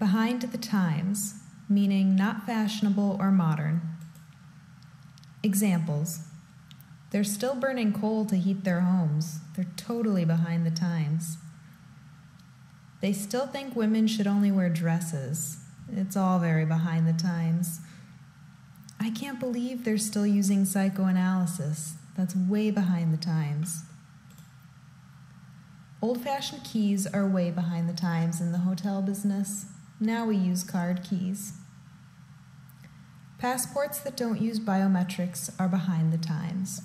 Behind the times, meaning not fashionable or modern. Examples. They're still burning coal to heat their homes. They're totally behind the times. They still think women should only wear dresses. It's all very behind the times. I can't believe they're still using psychoanalysis. That's way behind the times. Old-fashioned keys are way behind the times in the hotel business. Now we use card keys. Passports that don't use biometrics are behind the times.